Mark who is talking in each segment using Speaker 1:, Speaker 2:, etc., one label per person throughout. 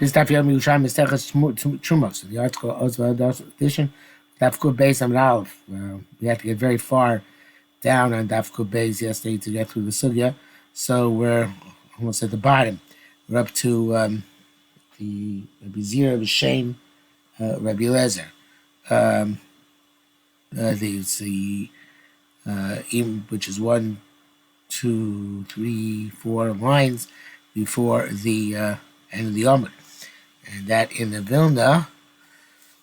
Speaker 1: This daf Yerushalmi Terumos. The article edition, daf Kuf Beis Amud Aleph. We had to get very far down on daf Kuf Beis yesterday to get through the sugya, so we're almost at the bottom. We're up to the Rabbi Zira, B'Shem, Rabbi Lezer. Which is 1, 2, 3, 4 lines before the end of the Amud. And that in the Vilna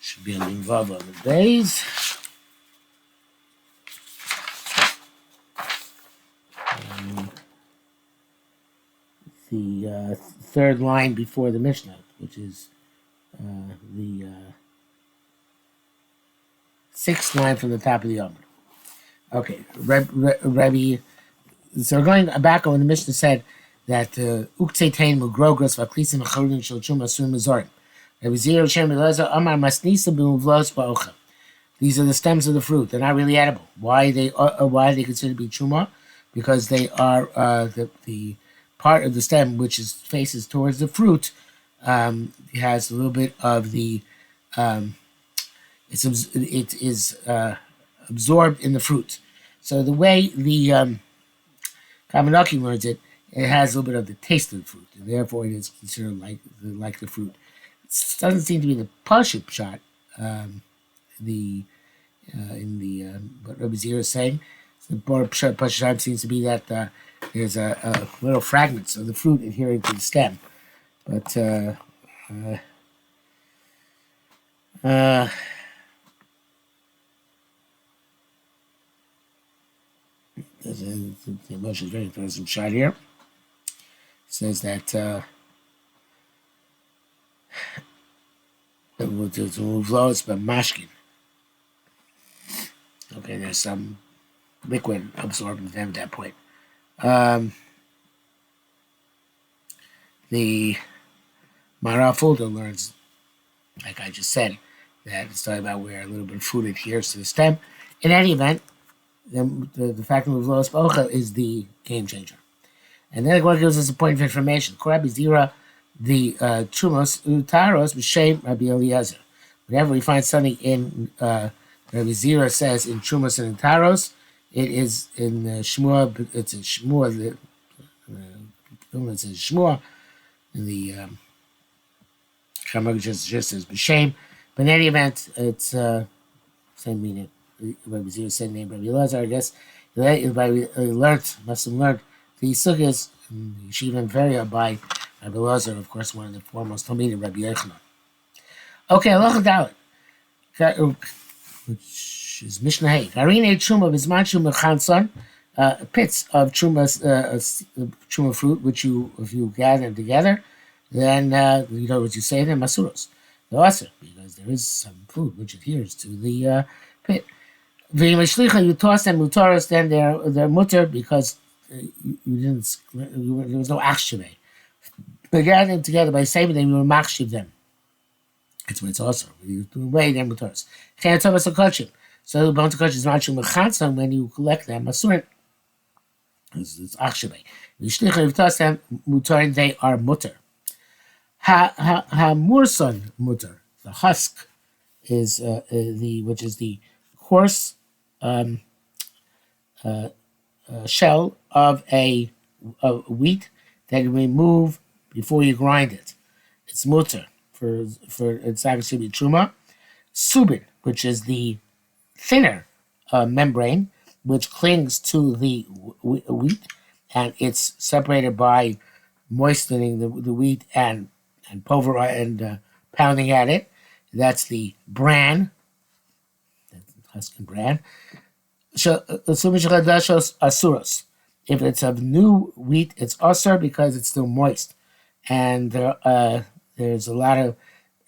Speaker 1: should be on the Vav on the days. The third line before the Mishnah, which is the sixth line from the top of the Amud. Okay, Rabbi. So we're going back on when the Mishnah said that Uktetain Mugrogos Vaklisim Charudim Shel Chum Asum Mazorim. Rabbi Zira Shem Elazar Amar Masnisa B'Muvlos Ba'ocha. These are the stems of the fruit. They're not really edible. Why are they considered to be chuma? Because they are the part of the stem which faces towards the fruit. It has a little bit of the it is absorbed in the fruit. So the way the Kavanaki learns it, it has a little bit of the taste of the fruit, and therefore it is considered like the fruit. It doesn't seem to be the Pashut shot. What Rabbi Zira is saying, the Pashut shot seems to be that there's a little fragments of the fruit adhering to the stem, but there's a very interesting shot here. It says that to move low, it's by mashkin. Okay, there's some liquid absorbed in them at that point. The Mara Fulda learns, like I just said, that it's talking about where a little bit of fruit adheres to the stem. In any event, the fact that Muvlos B'Ocha is the game changer. And then what gives us a point of information. Rabbi Zira, the Terumos, Taros, B'Shem, Rabbi Eliezer. Whenever we find something in Rabbi Zira says in Terumos and in Taros, it is in Shmua, it's in Shmua, the it's in Shmua, and the Shamar just says B'Shem. But in any event, it's same meaning. Rabbi Zira said name Rabbi Elazar, I guess. Must have learned the sugyas in the yeshiva and Feria by Rabbi Elazar, of course, one of the foremost Talmidim, Rabbi Yochanan. Okay, Halacha Dalet, which is Mishnah Hay. Garine Truma Bizman Truma Chanson, pits of Truma fruit, which if you gather together, then you know what you say, then Masuros. The Aser, because there is some food which adheres to the pit. You toss them mutaros, then they're mutter because there was no achshivei. But gather them together by saving them, you will machshiv them. That's what it's also. You do away them mutaros. So the bone to coach is machu mechansan when you collect them masurin. It's achshivei. You toss them mutarin, they are mutter. Ha murson mutter. The husk is which is the coarse shell of a wheat that you remove before you grind it. It's mutter for it's actually truma. Subin, which is the thinner membrane which clings to the wheat, and it's separated by moistening the wheat and pounding at it. That's the bran. Husk and bran. Asuros. If it's of new wheat, it's asur because it's still moist, and there's a lot of.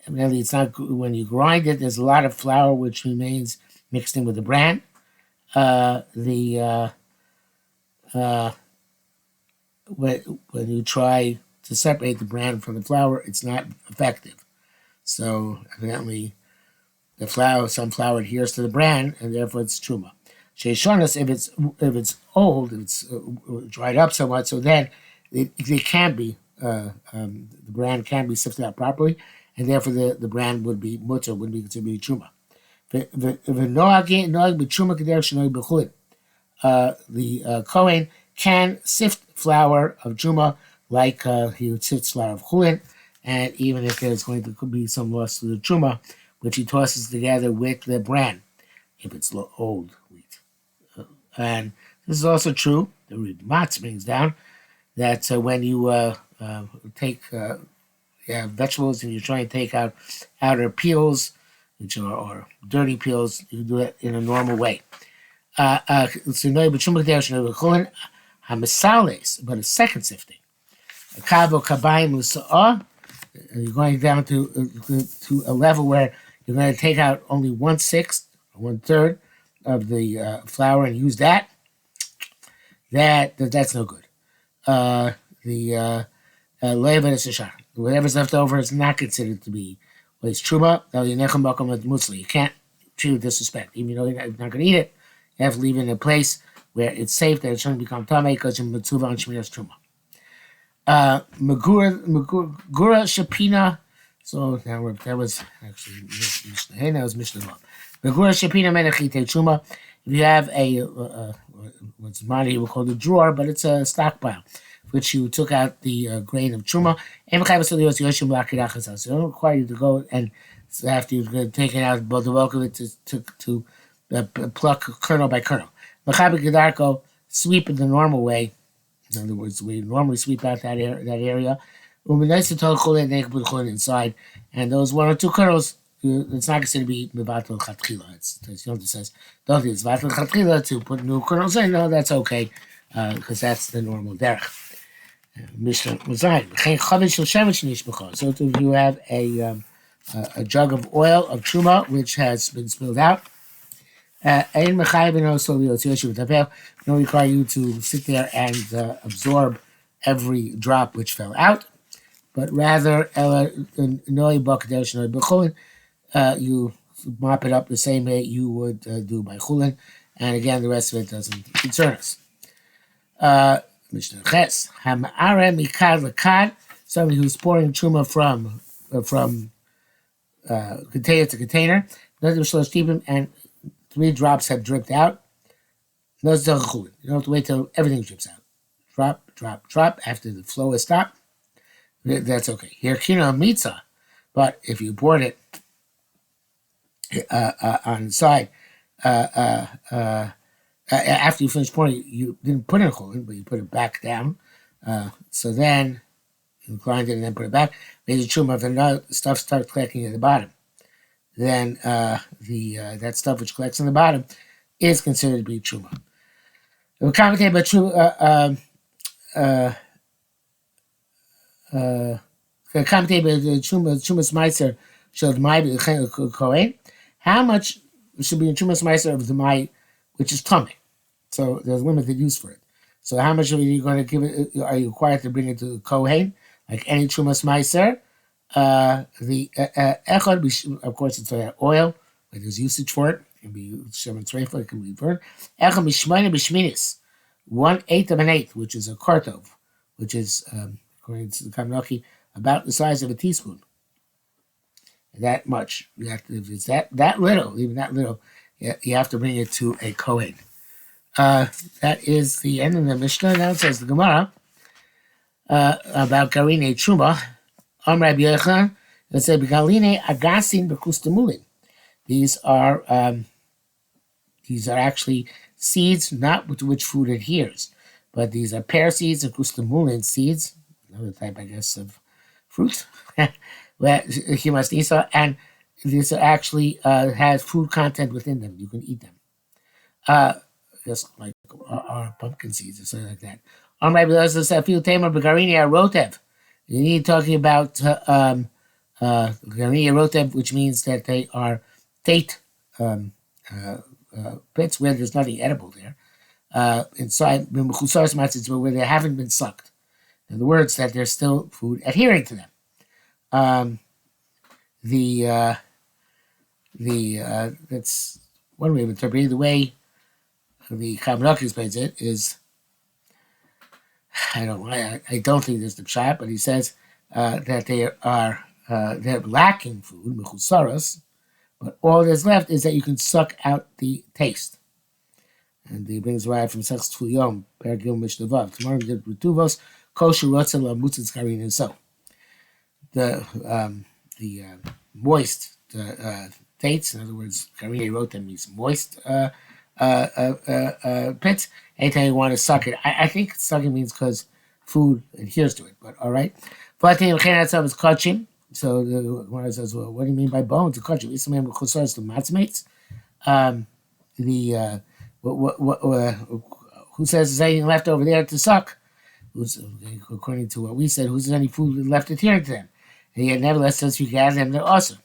Speaker 1: Really, it's not when you grind it. There's a lot of flour which remains mixed in with the bran. When you try to separate the bran from the flour, it's not effective. So evidently, some flour adheres to the bran, and therefore it's truma. Sheishonas, if it's old, if it's dried up somewhat, so then it can be the bran can be sifted out properly, and therefore the bran would be mutter, wouldn't be considered to be truma. The Kohen can sift flour of truma like he would sift flour of chulin, and even if there's going to be some loss to the truma, which he tosses together with the bran, if it's old wheat. And this is also true, the Matz brings down, that when you take vegetables and you try and take out outer peels, which are or dirty peels, you do it in a normal way. But a second sifting. You're going down to a level where you're going to take out only 1/6 or 1/3 of the flour and use that. That's no good. Whatever's left over is not considered to be waste truma. You can't treat it with disrespect, even though you're not going to eat it. You have to leave it in a place where it's safe that it shouldn't become tamei because you're mitzvah on shmiras truma. Megura shapina. So that was actually Mishnah. Hey, that was Mishnah law. Megura shapina menachite truma. If you have what's money we call the drawer, but it's a stockpile, which you took out the grain of truma. So they don't require you to go and after you've taken out both the bulk of it to pluck kernel by kernel. Sweep it the normal way. In other words, we normally sweep out that area. Inside, and those 1 or 2 kernels, it's not considered to be mevatel chatchila. It's says don't it's mevatel chatchila to put new kernels in. No, that's okay because that's the normal derech. Mishnah Mazayin. So if you have a jug of oil of truma which has been spilled out, no require you to sit there and absorb every drop which fell out, but rather you mop it up the same way you would do by chulin, and again the rest of it doesn't concern us. Mishnah Ches Hamare Mikad Lakad, somebody who's pouring truma from container to container, and 3 drops have dripped out. You don't have to wait till everything drips out. Drop, drop, drop after the flow is stopped. That's okay. Here, kino mitzah, but if you poured it on the side, after you finish pouring, you didn't put it in chulin, but you put it back down. So then you grind it and then put it back. Maybe truma, if the stuff starts collecting at the bottom, then that stuff which collects on the bottom is considered to be truma. We commentate about truma. Trumas meiser showed my kohen. How much should be in trumas meiser of the mai, which is tummy? So there's limited use for it. So how much are you going to give it? Are you required to bring it to the kohen, like any trumas meiser? The echad, of course, it's oil, but there's usage for it. It can be shemen treifah, it can be burned. Echad b'shmeina b'shminis, 1/8 of an eighth, which is a kartov, which is according to the Kamnaki, about the size of a teaspoon. That much. You have to, if it's that little, even that little, you have to bring it to a kohen. That is the end of the Mishnah. Now it says the Gemara about garine truma. Rabbi Yochanan, let's say garine agasin b'kustamulin. These are actually seeds, not with which food adheres, but these are pear seeds and kustamulin seeds, another type, I guess, of fruit. And these are actually has food content within them. You can eat them. Just like our pumpkin seeds or something like that. You need talking about garine rotev, which means that they are date pits where there's nothing edible there. Inside where they haven't been sucked. In other words, that there's still food adhering to them. That's one way of interpreting. The way the Kabbalah explains it is I don't think there's the pshat, but he says that they're lacking food, mechusaras, but all that's left is that you can suck out the taste. And he brings right from Sechs Tvuyom, Pergil Mishnavav. Tomorrow we get Rutuvos, Kosher Rotzen La Mutzitz Karin, and so the moist dates, in other words, Karin wrote them means moist pits. Anytime you want to suck it, I think sucking means because food adheres to it, but all right. But the Chenatzah is kachim. So the Gemara says, well, what do you mean by bones? The kachim. Islam chosars to matzmates. The who says there's anything left over there to suck? According to what we said, who's any food left adhering to them? And yet, nevertheless, says you gather them, they're awesome.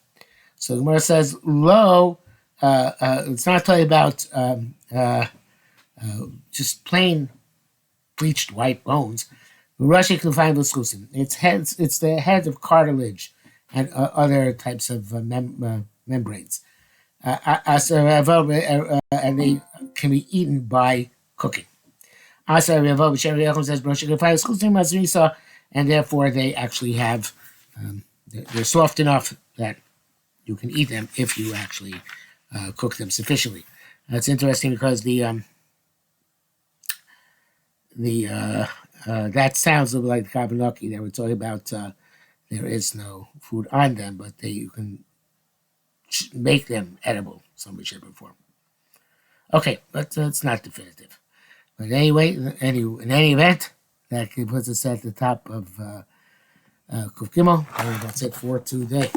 Speaker 1: So the Gemara says, lo, it's not talking about just plain bleached white bones. Rashi can find it's heads. It's the heads of cartilage and other types of membranes. And they can be eaten by cooking. Says and therefore they actually have they're soft enough that you can eat them if you actually cook them sufficiently. That's interesting because that sounds a little like the Kabanaki that we're talking about. There is no food on them, but you can make them edible, some shape or form. Okay, but it's not definitive. But anyway, in any event, that puts us at the top of Kuf Gimel, and that's it for today.